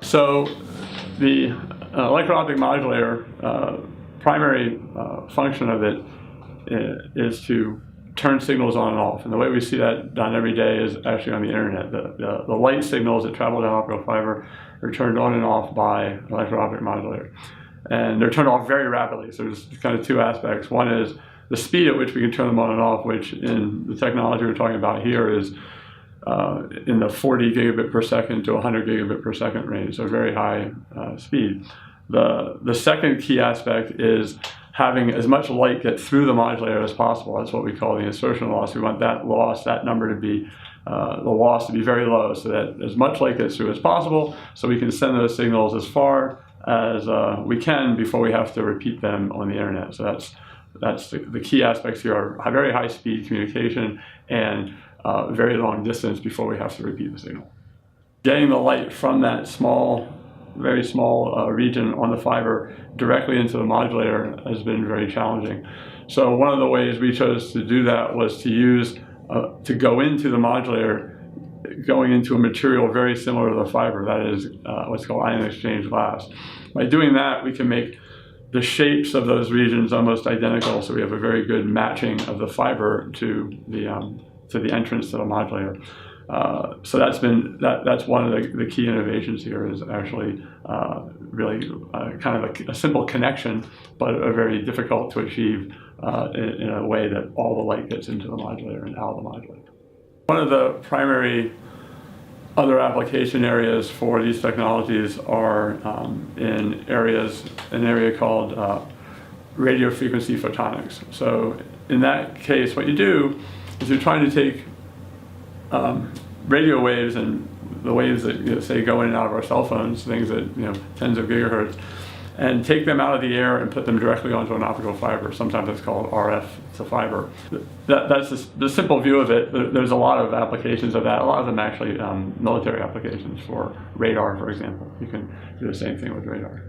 So the electro-optic modulator, primary function of it is to turn signals on and off. And the way we see that done every day is actually on the internet. The light signals that travel down optical fiber are turned on and off by an electro-optic modulator. And they're turned off very rapidly. So there's kind of two aspects. One is the speed at which we can turn them on and off, which in the technology we're talking about here is in the 40 gigabit per second to 100 gigabit per second range, so very high speed. The second key aspect is having as much light get through the modulator as possible. That's what we call the insertion loss. We want that loss, that number to be, the loss to be very low, so that as much light gets through as possible, so we can send those signals as far as we can before we have to repeat them on the internet. So that's the key aspects here are very high speed communication and very long distance before we have to repeat the signal. Getting the light from that very small region on the fiber directly into the modulator has been very challenging. So one of the ways we chose to do that was to use, to go into the modulator, going into a material very similar to the fiber, that is what's called ion exchange glass. By doing that, we can make the shapes of those regions almost identical, so we have a very good matching of the fiber to the entrance to the modulator. So that's one of the key innovations here, is actually really kind of a simple connection, but a very difficult to achieve in a way that all the light gets into the modulator and out of the modulator. One of the primary other application areas for these technologies are in an area called radio frequency photonics. So in that case, what you do is you're trying to take radio waves and the waves that say go in and out of our cell phones, things at tens of gigahertz, and take them out of the air and put them directly onto an optical fiber. Sometimes it's called RF to fiber. That's the simple view of it. There's a lot of applications of that. A lot of them actually military applications for radar, for example. You can do the same thing with radar.